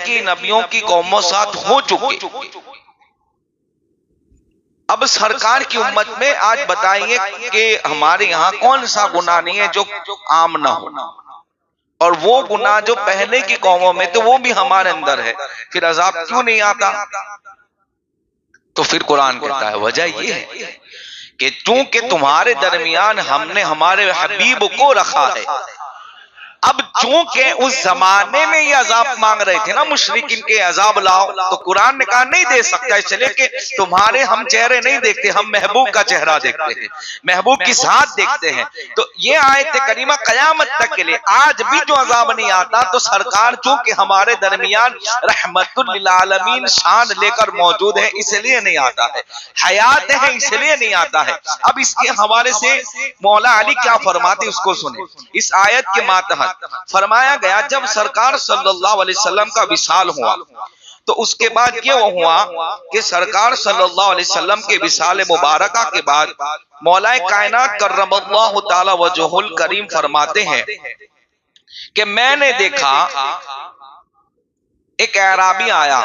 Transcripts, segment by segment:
की नबियों की कौमों साथ हो चुके। अब सरकार की उम्मत में आज बताइए कि हमारे यहाँ कौन सा गुनाह नहीं है जो आम ना हो, और वो गुनाह जो पहले की कौमों में तो वो भी हमारे अंदर है, फिर अजाब क्यों नहीं आता? तो फिर कुरान कहता है वजह ये है कि चूंकि तुम्हारे दरमियान हमने हमारे हबीब को रखा है। अब चूंकि उस जमाने में ये अजाब मांग रहे थे ना मुशरिकीन के, अजाब लाओ, तो कुरान ने कहा नहीं दे सकता, इसलिए कि तुम्हारे हम चेहरे नहीं देखते, हम महबूब का चेहरा देखते हैं, महबूब की साथ देखते हैं। तो ये आयत करीमा कयामत तक के लिए आज भी जो अजाब नहीं आता, तो सरकार चूंकि हमारे दरमियान रहमतुल लिल आलमीन शान लेकर मौजूद है इसलिए नहीं आता है, हयात है इसलिए नहीं आता है। अब इसके हवाले से मौला अली क्या फरमाते उसको सुने। इस आयत के मातहत फरमाया गया जब सरकार सल्लल्लाहु अलैहि वसल्लम का विसाल हुआ तो उसके बाद ये हुआ कि सरकार सल्लल्लाहु अलैहि वसल्लम के विसाल मुबारका के बाद मौलाए कायनात कर्रमल्लाहु ताला वजहुल करीम फरमाते हैं कि मैंने देखा एक अराबी आया,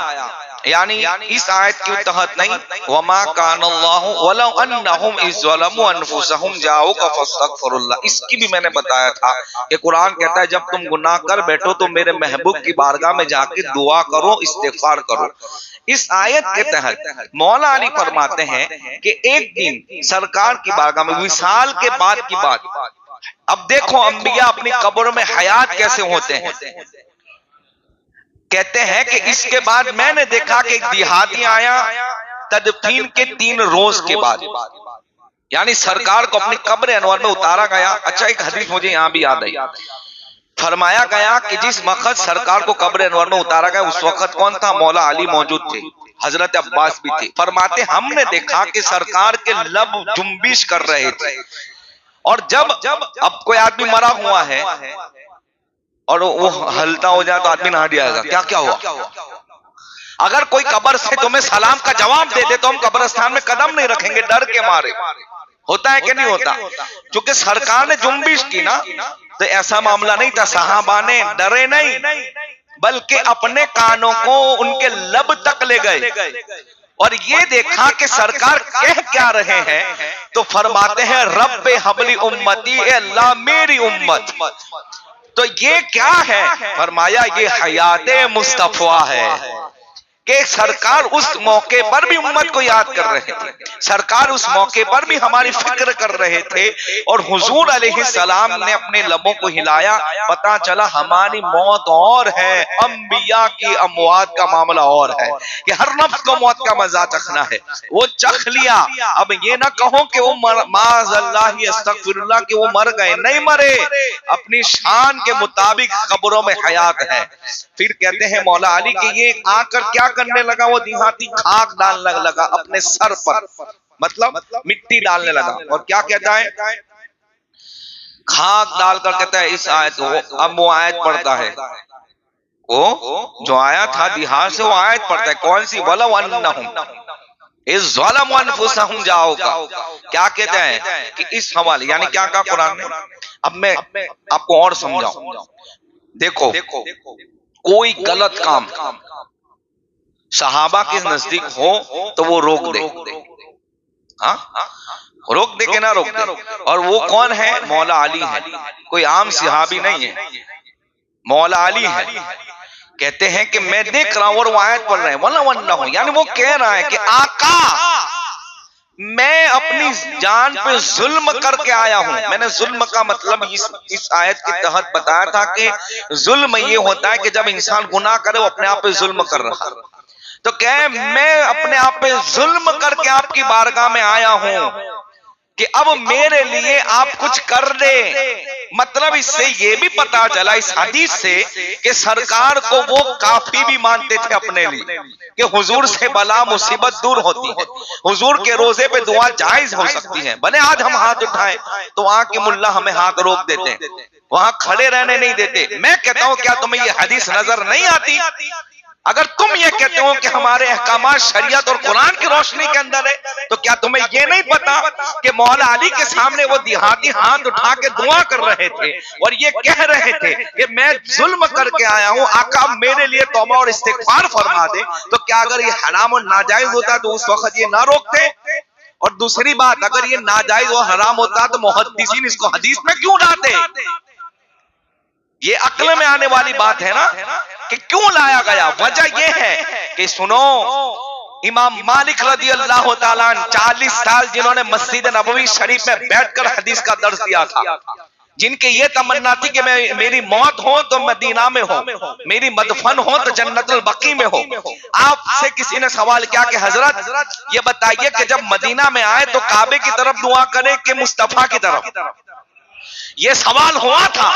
यानी इस आयत के तहत नहीं, वमा कानल्लाहु वलौ अन्नहुम इज़्ज़लमू अनफुसहुम जाऊका फस्तगफिरुल्लाह, इसकी भी मैंने बताया था कि कुरान कहता है जब तुम गुनाह कर बैठो तो मेरे महबूब की बारगाह में जाके दुआ करो, इस्तिगफार करो। इस आयत के तहत मौला अली फरमाते हैं कि एक दिन सरकार की बारगाह में विसाल के बाद की बात, अब देखो अंबिया अपनी कब्र में हयात कैसे होते हैं। कहते हैं कि इसके बाद मैंने देखा कि एक देहाती आया तदफीन के 3 रोज के बाद, यानी सरकार को अपनी कब्र अनवर में उतारा गया। अच्छा, एक हदीस मुझे यहाँ भी याद आई, फरमाया गया कि जिस वक्त सरकार को कब्र अनवर में उतारा गया उस वक्त कौन था? मौला अली मौजूद थे, हजरत अब्बास भी थे। फरमाते हमने देखा कि सरकार के लब जुम्बिश कर रहे थे, और जब अब कोई आदमी मरा हुआ है और वो हलता हो जाए तो आदमी नहा जाएगा, क्या क्या हुआ? अगर कोई कब्र से तुम्हें सलाम का जवाब दे दे तो हम कब्रिस्तान में कदम नहीं रखेंगे डर के मारे। होता है कि नहीं होता? क्योंकि सरकार ने जुम्बिश की ना, तो ऐसा मामला नहीं था, सहाबा ने डरे नहीं बल्कि अपने कानों को उनके लब तक ले गए और ये देखा कि सरकार कह क्या रहे हैं। तो फरमाते हैं रब्बे हबली उम्मती, अल्लाह मेरी उम्मत। तो ये क्या है? फरमाया ये हयाते मुस्तफा है कि सरकार उस मौके पर भी उम्मत को याद कर रहे थे, सरकार उस मौके पर भी हमारी फिक्र कर रहे थे, और हुजूर अलैहिस्सलाम ने अपने लबों को हिलाया, पता चला हमारी मौत और है, अंबिया की अमवात का मामला और है कि हर नफ्स को मौत का मजा चखना है, वो चख लिया। अब ये ना कहो कि वो माज़अल्लाह अस्तगफिरुल्लाह कि वो मर गए, नहीं मरे, अपनी शान के मुताबिक कब्रों में हयात है। फिर कहते हैं मौला अली कि ये आकर क्या करने लगा? वो देहाती खाक डालने लगा अपने सर पर, मतलब मिट्टी डालने लगा, और क्या कहता है? खाक डालकर कहता है इस आयत को। अब वो आयत पढ़ता है, वो जो आया था देहात से वो आयत पढ़ता है, कौन सी? वलौ अन्नहुम इज़्ज़लमू अनफुसहुम जाऊका। क्या कहते हैं कि इस हवाले, यानी क्या कहा कुरान ने? अब मैं आपको और समझाऊं। देखो कोई गलत काम सहाबा के नजदीक हो तो वो रोक दे, हाँ रोक दे के ना रोक दे, और वो कौन है? मौला अली है, कोई आम सहाबी नहीं है, मौला अली है। कहते हैं कि मैं देख रहा हूं और वो आयत पढ़ रहे हैं वला वन्ना हूं, यानी वो कह रहा है कि आका मैं अपनी जान पे जुल्म करके आया हूं। मैंने जुल्म का मतलब इस आयत के तहत बताया था कि जुल्म ये होता है कि जब इंसान गुनाह करे वो अपने आप पे जुल्म कर रहा है। तो कहे मैं अपने आप पे जुल्म करके आपकी बारगाह में आया हूं कि अब मेरे लिए आप कुछ कर दे। मतलब इससे ये भी पता चला इस हदीस से कि सरकार को वो काफी भी मानते थे अपने लिए कि हुजूर से बला मुसीबत दूर होती है, हुजूर के रोजे पे दुआ जायज हो सकती है। भले आज हम हाथ उठाएं तो वहां के मुल्ला हमें हाथ रोक देते हैं, वहां खड़े रहने नहीं देते। मैं कहता हूं क्या तुम्हें ये हदीस नजर नहीं आती अगर तुम ये कहते हो कि हमारे अहकामात शरीयत और कुरान की रोशनी के अंदर है, तो क्या तुम्हें ये नहीं पता कि मौला अली के सामने वो देहाती हाथ उठा के दुआ कर रहे थे और ये कह रहे थे कि मैं जुल्म करके आया हूं, आका मेरे लिए तौबा और इस्तिगफार फरमा दे। तो क्या अगर ये हराम और नाजायज होता तो उस वक्त ये ना रोकते? और दूसरी बात, अगर ये नाजायज और हराम होता तो मुहद्दिसीन इसको हदीस में क्यों लाते? ये अक्ल में आने वाली बात है ना कि क्यों लाया गया। वजह यह है कि सुनो, इमाम मालिक रज़ी अल्लाह ताला अन्हु 40 साल जिन्होंने मस्जिद नबवी शरीफ में बैठकर हदीस का दर्स दिया था, जिनके ये तमन्ना थी कि मेरी मौत हो तो मदीना में हो, मेरी मदफन हो तो जन्नतुल बकी में हो। आपसे किसी ने सवाल किया कि हजरत ये बताइए कि जब मदीना में आए तो काबे की तरफ दुआ करें कि मुस्तफा की तरफ? ये सवाल हुआ था।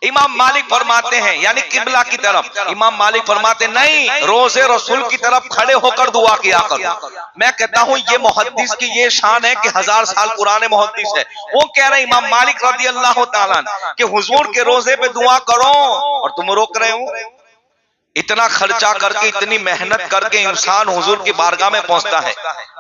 इमाम मालिक फरमाते हैं, यानी किबला की तरफ, इमाम मालिक फरमाते नहीं, रोज़े रसूल की तरफ खड़े होकर दुआ किया करो। मैं कहता हूं ये मुहद्दिस की ये शान है कि 1000 साल पुराने मुहद्दिस है। वो कह रहे इमाम मालिक रज़ी अल्लाह ताला अन्हु कि हुजूर के रोजे पे दुआ करो और तुम रोक रहे हो। इतना खर्चा करके, इतनी मेहनत करके इंसान हुजूर की बारगाह में पहुंचता है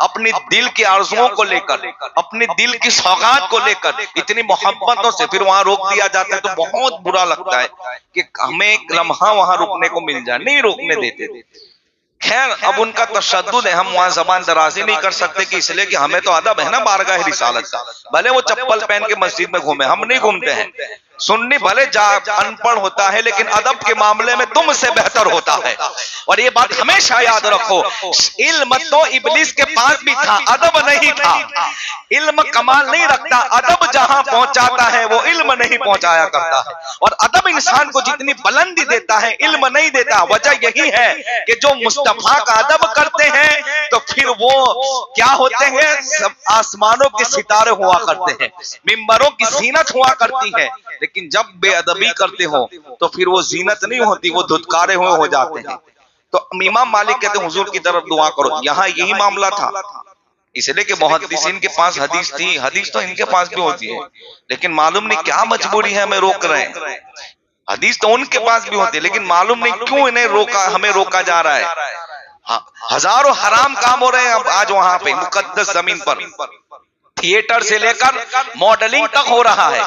अपनी दिल की आरजुओं को लेकर, अपनी दिल की सौगात को लेकर, इतनी मोहब्बतों से, फिर वहां रोक दिया जाता है तो बहुत बुरा लगता है कि हमें एक लम्हा वहां रुकने को मिल जाए। नहीं रोकने देते। खैर, अब उनका तशद्दुद है, हम वहां जबान दराजी नहीं कर सकते कि इसलिए कि हमें तो अदब है ना बारगाह रिसालत का। भले वो चप्पल पहन के मस्जिद में घूमे, हम नहीं घूमते हैं। सुन्नी भले अनपढ़ होता है लेकिन अदब के मामले में तुमसे बेहतर होता है। और ये बात हमेशा याद रखो, इल्म तो इब्लिस के पास भी था, अदब नहीं था। इल्म कमाल नहीं रखता, अदब जहां पहुंचाता है वो इल्म नहीं पहुंचाया करता है। और अदब इंसान को जितनी बुलंदी देता है इल्म नहीं देता। वजह यही है कि जो मुस्तफा का अदब करते हैं तो फिर वो क्या होते हैं, सब आसमानों के सितारे हुआ करते हैं, मिंबरों की जीनत हुआ करती है। लेकिन जब बेअदबी करते हो तो फिर वो जीनत नहीं होती, वो धुतकारे हुए हो जाते हैं। तो इमाम मालिक कहते हैं हुजूर की तरफ दुआ करो। यहाँ यही मामला था, इसलिए कि मुहद्दिसीन के पास हदीस थी, हदीस तो इनके पास भी होती है, लेकिन मालूम नहीं क्या मजबूरी है हमें रोक रहे हैं। हदीस तो उनके पास भी होती है लेकिन मालूम नहीं क्यों इन्हें रोका, हमें रोका जा रहा है। हजारों हराम काम हो रहे हैं अब आज वहां पे मुकद्दस जमीन पर। थिएटर से लेकर मॉडलिंग तक हो रहा है,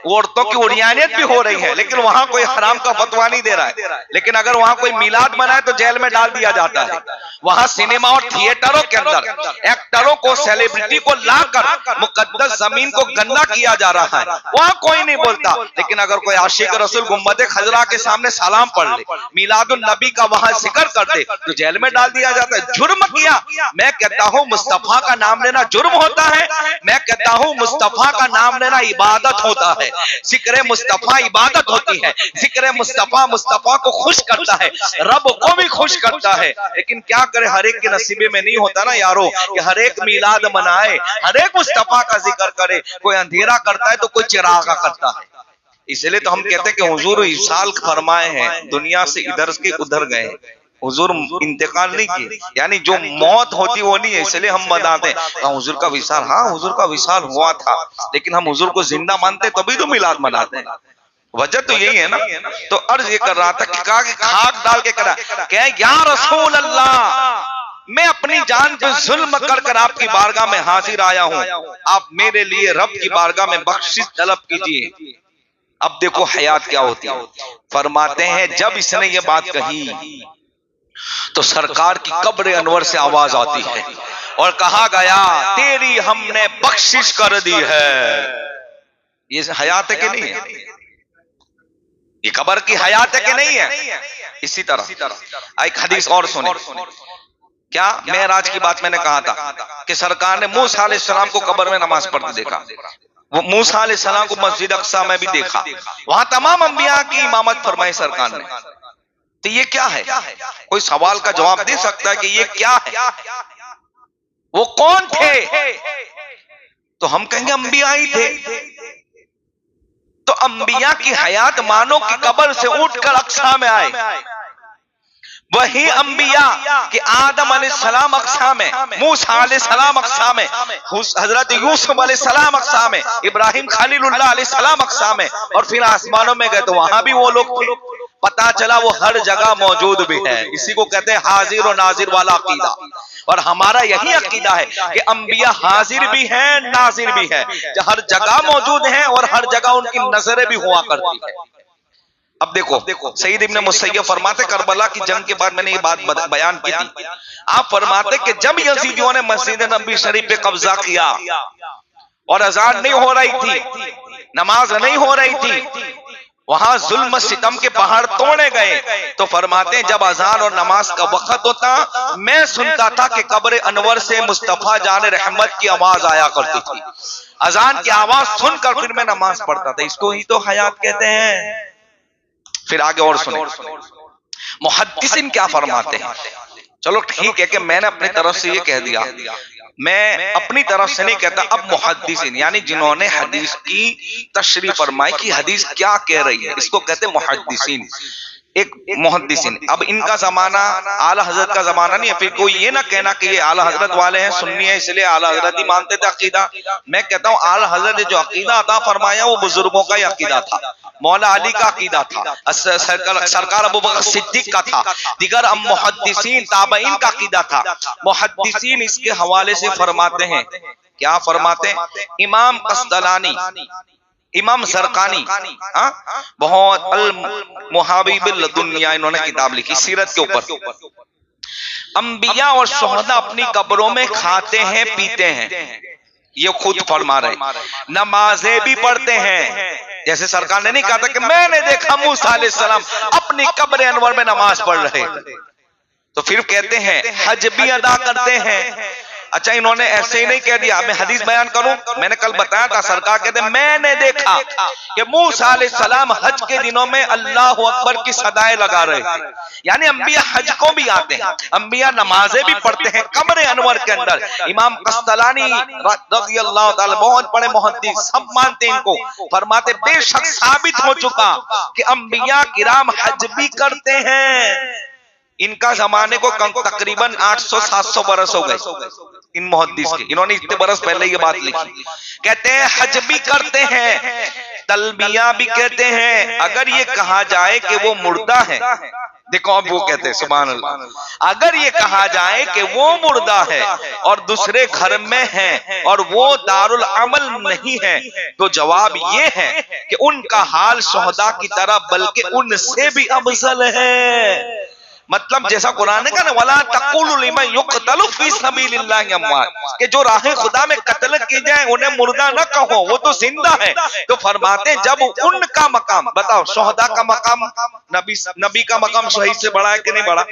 औरतों की उड़ियानियत भी हो रही है, लेकिन वहां कोई हराम का फतवा नहीं दे रहा है। लेकिन अगर वहां कोई मिलाद मनाए तो जेल में डाल दिया जाता है। वहां सिनेमा और थिएटरों के अंदर एक्टरों को, सेलिब्रिटी को लाकर मुकद्दस जमीन को गंदा किया जा रहा है, वहां कोई नहीं बोलता। लेकिन अगर कोई आशिक रसूल गुम्बद खजरा के सामने सलाम पढ़ ले, मिलादुन नबी का वहां जिक्र कर दे तो जेल में डाल दिया जाता है। जुर्म किया। मैं कहता हूं मुस्तफा का नाम लेना जुर्म होता है। मैं कहता हूं मुस्तफा का नाम लेना इबादत होता है। जिक्र मुस्तफा इबादत होती है। जिक्र मुस्तफा मुस्तफा को खुश करता है, रब को भी खुश करता है। लेकिन क्या करे, हर एक के नसीबे में नहीं होता ना यारो कि हर एक मिलाद मनाए, हर एक मुस्तफा का जिक्र करे। कोई अंधेरा करता है तो कोई चिरागा करता है। इसलिए तो हम कहते हैं कि हुजूर इसाल फरमाए हैं, दुनिया से इधर के उधर गए, हुजूर इंतकाल नहीं किए, यानी जो मौत होती वो नहीं है। इसलिए हम मनाते हैं हुजूर का विसाल, हाँ हुजूर का विसाल हुआ था, लेकिन हम हुजूर को जिंदा मानते तभी तो मिलाद मनाते हैं। वजह तो यही है ना। तो अर्ज ये कर रहा था कि कहा कि खाक डाल के करा क्या, या रसूल अल्लाह मैं अपनी जान पे जुल्म कर कर आपकी बारगाह में हाजिर आया हूं, आप मेरे लिए रब की बारगाह में बख्शिश तलब कीजिए। अब देखो हयात क्या होती है। फरमाते हैं जब इसने ये बात कही तो सरकार की कब्र अनवर से आवाज आती है और कहा गया तेरी हमने बख्शिश कर दी है। ये हयात है कि नहीं है? ये कब्र की हयात है कि नहीं है? इसी तरह एक हदीस और सुने। क्या मेराज की बात मैंने कहा था कि सरकार ने मूसा अलैहिस्सलाम को कब्र में नमाज पढ़ते देखा। वो मूसा अलैहिस्सलाम को मस्जिद अक्सा में भी देखा, वहां तमाम अंबिया की इमामत फरमाई सरकार ने। तो ये क्या है? कोई सवाल का जवाब दे सकता है कि ये क्या है? वो कौन थे? तो हम कहेंगे अंबिया ही थे। तो अंबिया की हयात मानो की कब्र से उठकर अक्सा में आए। वही अंबिया कि आदम अलैहिस्सलाम अक्सा में, मूसा अलैहिस्सलाम अक्सा में, हजरत यूसुफ अलैहिस्सलाम अक्सा में, इब्राहिम खलीलुल्लाह अलैहिस्सलाम अक्सा में, और फिर आसमानों में गए तो वहां भी वो लोग थे। पता चला वो हर जगह मौजूद भी है। इसी को कहते हैं हाजिर और नाजिर वाला अकीदा। और हमारा यही अकीदा है कि अंबिया हाजिर भी हैं, नाजिर भी है, हर जगह मौजूद हैं और हर जगह उनकी नजरें भी हुआ करती है। अब देखो सईद इब्न मुसय्यब फरमाते, करबला की जंग के बाद मैंने ये बात बयान की थी, आप फरमाते कि जब यजीदियों ने मस्जिद नबी शरीफ पे कब्जा किया और अजान नहीं हो रही थी, नमाज नहीं हो रही थी, वहां जुल्म सितम के पहाड़ तोड़े गए, तो फरमाते हैं जब अजान और नमाज का वक्त होता, मैं सुनता था कि कब्र अनवर से मुस्तफा जान रहमत की आवाज आया करती थी। अजान की आवाज सुनकर फिर मैं नमाज पढ़ता था। इसको ही तो हयात कहते हैं। फिर आगे और सुने, मुहद्दिसिन क्या फरमाते हैं। चलो ठीक है कि मैंने अपनी तरफ से ये कह दिया, मैं अपनी तरफ से नहीं कहता। अब मुहद्दिसिन यानी जिन्होंने हदीस की तशरीह फरमाई कि हदीस क्या कह रही है, इसको कहते हैं मुहद्दिसिन। एक मुहद्दिसिन, अब इनका जमाना आला हजरत का जमाना नहीं है। फिर कोई ये ना कहना कि ये आला हजरत वाले हैं, सुन्नी है इसलिए आला हजरत ही मानते थे अकीदा। मैं कहता हूँ आला हजरत ने जो अकीदा अता फरमाया वो बुजुर्गों का ही अकीदा था, मौला अली का अकीदा था, सरकार अबू बकर सिद्दीक का था, दिगर मुहद्दिसीन ताबईन का अकीदा था। मुहद्दिसीन इसके हवाले से फरमाते हैं, क्या फरमाते हैं, इमाम कस्तलानी, इमाम ज़रक़ानी, बहुत अल मुहाबिबिल दुनिया इन्होंने किताब लिखी सीरत के ऊपर। अंबिया और शुहदा अपनी कब्रों में खाते हैं पीते हैं, ये खुद फरमा रहे, नमाजें भी पढ़ते हैं। जैसे सरकार ने नहीं कहा था कि मैंने देखा मूसा अलैहिस्सलाम अपनी कब्र अनवर में नमाज पढ़ रहे, तो फिर कहते हैं हज भी अदा करते हैं। अच्छा, इन्होंने ऐसे ही नहीं कह दिया। मैं हदीस बयान करूं, मैंने कल बताया था, सरकार कहते हैं मैंने देखा कि मूसा अलैहिस्सलाम हज के दिनों में अल्लाह अकबर की सदाएं लगा रहे थे। यानी अंबिया हज को भी आते हैं, अंबिया नमाजें भी पढ़ते हैं कब्र अनवर के अंदर। इमाम कस्तलानी रज़ियल्लाहु ताला, बहुत बड़े मुहद्दिस, सब मानते हैं इनको, फरमाते बेशक साबित हो चुका कि अंबिया किराम हज भी करते हैं। इनका जमाने को तकरीबन 800-700 बरस हो गए इन मुहद्दिस के, इन्होंने इतने बरस पहले ये बात लिखी। कहते हैं हज भी करते हैं, तलबिया भी कहते हैं। अगर ये कहा जाए कि वो मुर्दा है, देखो अब वो कहते हैं सुभान अल्लाह, अगर ये कहा जाए कि वो मुर्दा है और दूसरे घर में है और वो दारुल अमल नहीं है, तो जवाब ये है कि उनका हाल शुहदा की तरह बल्कि उनसे भी अफजल है। मतलब जैसा कुरान ने कहा ना, वला तक़ूलु लिमन युक़तलु फ़ी सबीलिल्लाहि अम्वात, कि जो राह खुदा में कत्ल की जाए उन्हें मुर्दा न कहो, वो तो जिंदा है। तो फरमाते जब उनका मकाम, बताओ शुहदा का मकाम नबी का मकाम शहीद से बड़ा है कि नहीं बड़ा?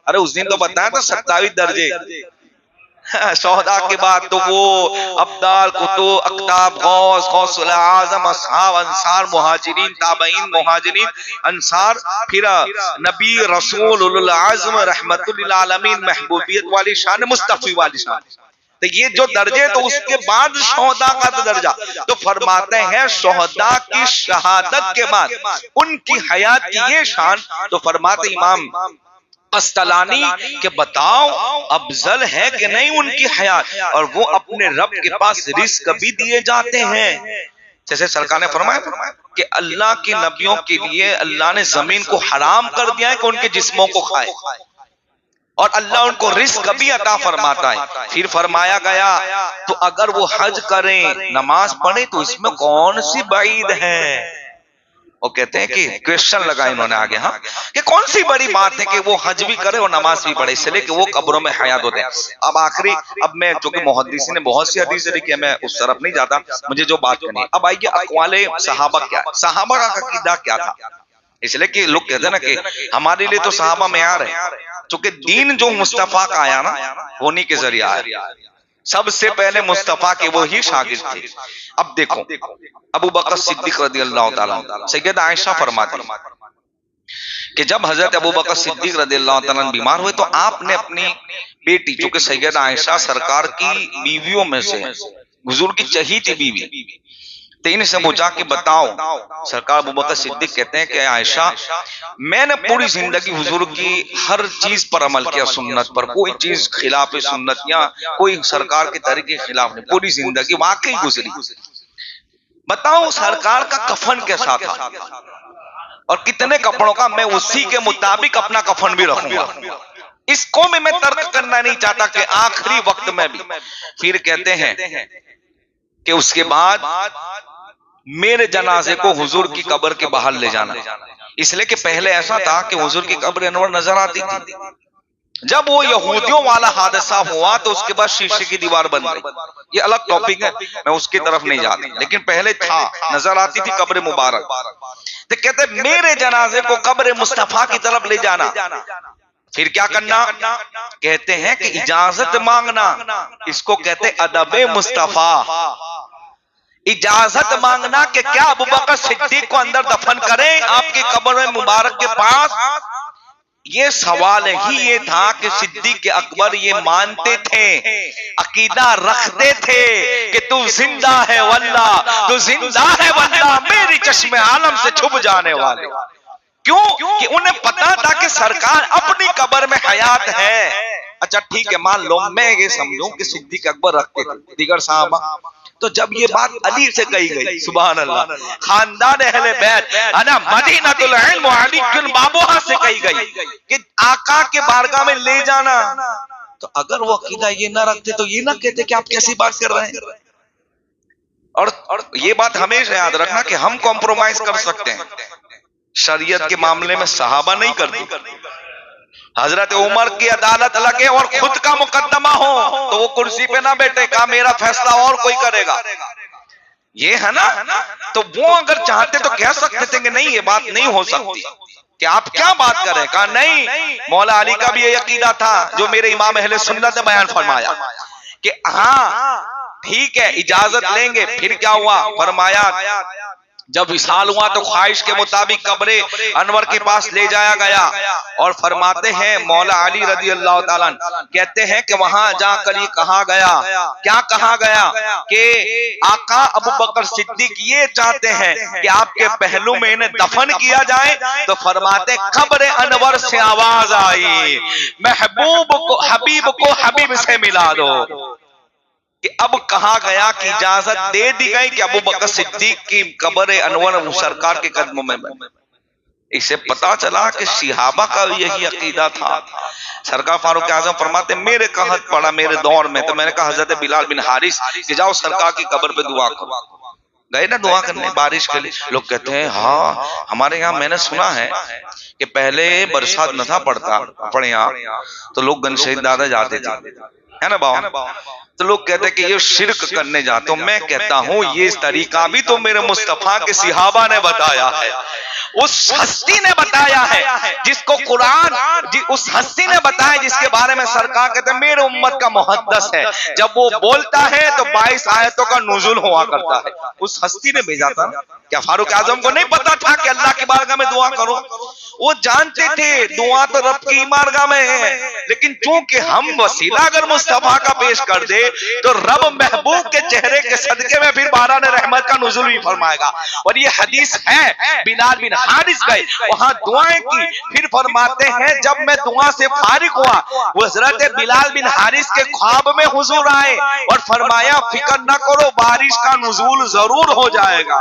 अरे उस दिन तो बताया था 27 दर्जे शुहदा के बाद तो वो अब्दाल, कुतुब, अक्ताब, गौस, गौसुल आज़म, असहाब, अंसार, मुहाजिरीन, ताबईन, मुहाजिरीन, अंसार, फिर नबी, रसूल, उलुल आज़म, रहमतुल लिल आलमीन, महबूबियत वाली शान, मुस्तफ़ी वाली शान। तो ये जो दर्जे, तो उसके बाद शुहदा का तो दर्जा। तो फरमाते हैं शुहदा की शहादत के बाद उनकी हयात की ये शान। तो फरमाते इमाम कस्तलानी के बताओ अफजल है कि नहीं उनकी हयात, और वो अपने रब के पास रिस्क भी दिए जाते हैं। जैसे सरकार ने फरमाया कि अल्लाह के नबियों के लिए अल्लाह ने जमीन को हराम कर दिया है कि उनके जिस्मों को खाए, और अल्लाह उनको रिस्क भी अता फरमाता है। फिर फरमाया गया तो अगर वो हज करें, नमाज पढ़े, तो इसमें कौन सी बईद है? वो कहते हैं कि क्वेश्चन लगा इन्होंने आगे, हाँ, कि कौन सी बड़ी बात है कि वो हज भी करे और नमाज भी पढ़े, इसलिए कि वो कब्रों में हयात होते हैं। अब आखिरी, अब मैं चूंकि मुहद्दिसीन ने बहुत सी हदीसें लिखी है, मैं उस तरफ नहीं जाता, मुझे जो बात करनी है। अब आइए अक़वाले सहाबा क्या है, सहाबा का अकीदा क्या था। इसलिए कि लोग कहते हैं ना कि हमारे लिए तो सहाबा मेयार है, चूंकि दीन जो मुस्तफा का आया ना, उन्हीं के जरिए आया। सबसे पहले मुस्तफा के वो ही शागिर्द थे। अब देखो अबू बकर सिद्दीक रज़ियल्लाहु ताला, सैयदा आयशा फरमाती कि जब हजरत अबू बकर सिद्दीक रज़ियल्लाहु ताला बीमार हुए, तो आपने अपनी बेटी, जो कि सैयदा आयशा सरकार की बीवियों में से, हुजूर की चहीती बीवी, तो इनसे पूछा कि बताओ, सरकार अबू बकर सिद्दीक कहते हैं कि आयशा, मैंने पूरी जिंदगी हुजूर की हर चीज पर अमल किया, सुन्नत पर, कोई चीज खिलाफ सुन्नत या कोई सरकार के तरीके के खिलाफ नहीं, पूरी जिंदगी वाकई गुजरी। बताओ सरकार का कफन कैसा था? और कितने कपड़ों का, मैं उसी के मुताबिक अपना कफन भी रखूंगा। इसको भी मैं तर्क करना नहीं चाहता कि आखिरी वक्त में भी। फिर कहते हैं कि उसके बाद मेरे जनाजे को हुजूर की कब्र के बाहर ले जाना, इसलिए कि पहले ऐसा था कि हुजूर की कब्र अनवर नजर आती थी। जब वो यहूदियों वाला हादसा हुआ तो उसके बाद शीशे की दीवार बन गई। ये अलग टॉपिक है, मैं उसकी तरफ नहीं जाता, लेकिन पहले था, नजर आती थी कब्र मुबारक। तो कहते मेरे जनाजे को कब्र मुस्तफा की तरफ ले जाना, फिर क्या करना? कहते हैं कि इजाजत मांगना। इसको कहते अदब मुस्तफा। इजाजत मांगना कि क्या अबू बकर सिद्दीक को अंदर दफन करें आपकी कब्र मुबारक के पास। ये सवाल ही ये था कि सिद्दीक अकबर ये मानते थे, अकीदा रखते थे कि तू जिंदा है वल्लाह, तू जिंदा है वल्लाह, मेरी चश्मे आलम से छुप जाने वाले। क्यों? कि उन्हें पता था कि सरकार अपनी कब्र में हयात है। अच्छा ठीक है, मान लो मैं ये समझूं कि सिद्दीक अकबर रखते थे, दीगर साहबा, तो जब ये बात अली से कही गई, सुभान अल्लाह, खानदान अहले बैत अना मदीनतुल इल्म व अलीकुल बाबुहा से कही गई कि आका के बारगाह में ले जाना, तो अगर वो अकीदा ये ना रखते तो ये ना कहते कि आप कैसी बात कर रहे हैं। और ये बात हमेशा याद रखना कि हम कॉम्प्रोमाइज कर सकते हैं, शरीयत के मामले में सहाबा नहीं करती। हजरत उमर की अदालत लगे और खुद का मुकदमा हो तो वो कुर्सी पे ना बैठे, कहा मेरा फैसला और कोई करेगा, ये है ना। तो वो अगर चाहते तो कह सकते थे कि नहीं ये बात नहीं हो सकती, कि आप क्या बात करें। कहा नहीं, मौला अली का भी ये अकीदा था जो मेरे इमाम अहले सुन्नत ने बयान फरमाया कि हाँ ठीक है इजाजत लेंगे। फिर क्या हुआ? फरमाया जब विसाल हुआ तो ख्वाहिश के मुताबिक कब्रे अनवर के पास ले जाया गया, और फरमाते हैं मौला अली रजी अल्लाह ताला कहते हैं कि वहां जाकर ये कहा गया, क्या कहा गया कि आका अबू बकर सिद्दीक ये चाहते हैं कि आपके पहलू में इन्हें दफन किया जाए, तो फरमाते कब्र अनवर से आवाज आई, महबूब को हबीब से मिला दो। कि अब कहा गया कि इजाजत दे दी गई कि अबू बकर सिद्दीक की कब्र अनवर सरकार के कदमों में। इसे पता चला कि सहाबा का यही अकीदा था। सरकार फारूक आजम फरमाते मेरे कहत पड़ा मेरे दौर में, तो मैंने कहा हजरत बिलाल बिन हारिस कि जाओ सरकार की कब्र पे दुआ करो। गए ना दुआ करने बारिश के लिए। लोग कहते हैं हाँ हमारे यहाँ मैंने सुना है कि पहले बरसात न था पड़ता अपने यहाँ, तो लोग गनशहीद दादा जाते थे, है ना बाबा। तो लोग कहते हैं कि ये शिरक करने जाते। तो मैं कहता हूं ये तरीका भी तो मेरे मुस्तफा के सहाबा ने बताया है, उस हस्ती ने बताया है जिसको कुरान उस हस्ती ने बताया जिसके बारे में सरकार कहते हैं मेरे उम्मत का मुहद्दस है, जब वो बोलता है तो 22 आयतों का नुज़ुल हुआ करता है। उस हस्ती ने भेजा था। क्या फारूक आजम को नहीं पता था कि अल्लाह की बारगाह में दुआ करो? वो जानते थे दुआ तो रब की बारगाह में है, लेकिन चूंकि हम वसीला अगर मुस्तफा का पेश कर दे तो रब महबूब के चेहरे के सदके में फिर बारान रहमत का नुज़ुल भी फरमाएगा। और ये हदीस है, बिलाल बिन हारिस गए वहां दुआएं की, फिर फरमाते हैं जब मैं दुआ से फारिग हुआ वो हजरत बिलाल बिन हारिस के ख्वाब में हुजूर आए और फरमाया फिक्र न करो बारिश का नुज़ुल जरूर हो जाएगा।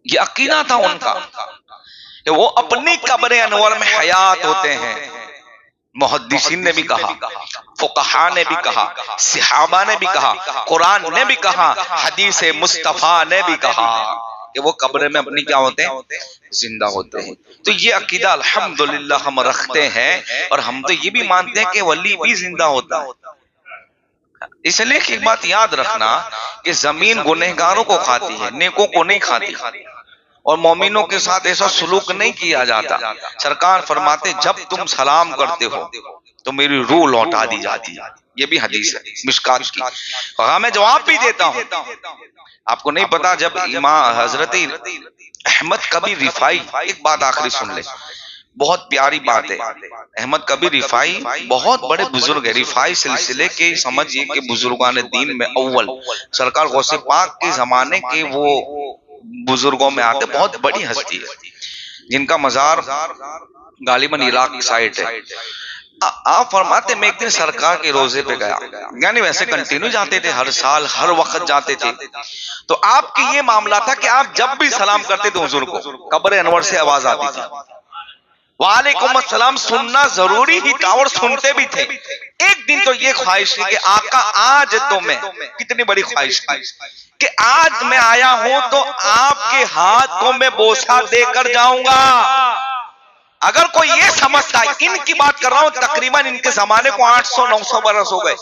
ये अकीदा था उनका कि वो अपनी कब्र अनवर में हयात होते हैं। मुहद्दिसीन ने भी कहा, फुकहा ने भी कहा, सहाबा ने भी कहा, कुरान ने भी कहा, हदीस मुस्तफा ने भी कहा कि वो कब्र में अपनी क्या होते हैं? जिंदा होते हैं। तो ये अकीदा अल्हम्दुलिल्लाह हम रखते हैं, और हम तो ये भी मानते हैं कि वली भी जिंदा होता है। इसलिए एक बात याद रखना कि जमीन गुनहगारों को खाती है, नेकों को नहीं खाती, और मोमिनों के साथ ऐसा सुलूक नहीं किया जाता। सरकार फरमाते जब तुम सलाम करते हो तो मेरी रूह लौटा दी जाती है। ये भी हदीस है मिशकात की। हाँ मैं जवाब भी देता हूं। आपको नहीं पता जब इमाम हजरत अहमद कबीर रिफाई, एक बात आखिरी सुन ले, बहुत प्यारी बात है। अहमद कबीर रिफाई बहुत बड़े बुजुर्ग है, रिफाई सिलसिले के समझिए कि बुजुर्गान दीन में अव्वल, सरकार गौसे पाक के जमाने के वो बुजुर्गों में आते, बहुत बड़ी हस्ती है जिनका मजार गालिबन इराक की साइड है। आप फरमाते मैं एक दिन सरकार के रोजे पे गया, यानी वैसे कंटिन्यू जाते थे, हर साल हर वक्त जाते थे। तो आपकी ये मामला था कि आप जब भी सलाम करते थे हुजूर को, कब्र अनवर से आवाज आती थी वालेकुम अस्सलाम सुनना जरूरी ही था और सुनते भी थे। एक दिन तो ये ख्वाहिश थी कि आका आज तो मैं, कितनी बड़ी ख्वाहिश थी कि आज मैं आया हूं तो आपके हाथ को मैं बोसा देकर जाऊंगा। अगर कोई ये समझता है, इनकी बात कर रहा हूं, तकरीबन इनके जमाने को 800-900 बरस हो गए।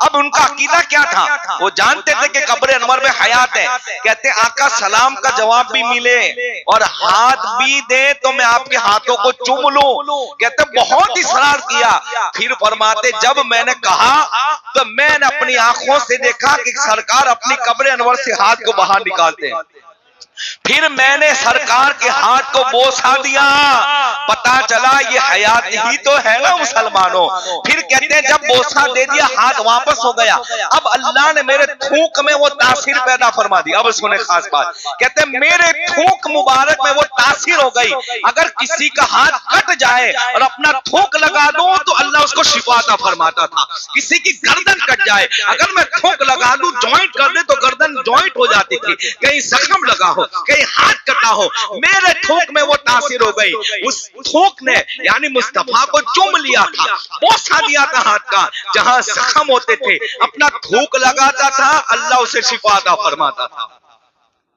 अब उनका अकीदा क्या था, वो जानते थे कि कब्र अनवर में हयात है। कहते आका सलाम का जवाब भी मिले और हाथ भी दे तो मैं आपके हाथों को चूम लूं। कहते बहुत इसरार किया, फिर फरमाते जब मैंने कहा तो मैंने अपनी आंखों से देखा कि सरकार अपनी कब्र अनवर से हाथ को बाहर निकालते हैं। फिर मैंने सरकार के हाथ को बोसा दिया, पता चला ये हयात ही तो है ना मुसलमानों। फिर कहते हैं जब बोसा दे दिया हाथ वापस हो गया, अब अल्लाह ने मेरे थूक में वो तासीर पैदा फरमा दी। अब सुने खास बात, कहते हैं मेरे थूक मुबारक में वो तासीर हो गई। अगर किसी का हाथ कट जाए और अपना थूक लगा दूं तो अल्लाह उसको शिफा अता फरमाता था। किसी की गर्दन कट जाए, अगर मैं थूक लगा दूं, जॉइंट कर दे तो गर्दन जॉइंट हो जाती थी। कहीं जख्म लगा हो, कहीं हाथ कटा हो, मेरे थूक में वो तासीर हो गई। उस थूक ने यानी मुस्तफा को चूम लिया था, बोसा दिया था हाथ का, जहां जख्म होते थे अपना थूक लगाता था, अल्लाह उसे शिफा अता फरमाता था।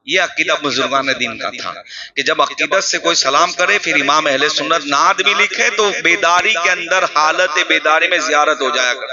ये अकीदा बुजुर्गान दीन का था कि जब अकीदत से कोई सलाम करे, फिर इमाम अहले सुन्नत नाद भी लिखे तो बेदारी के अंदर हालत बेदारी में जियारत हो जाया करे।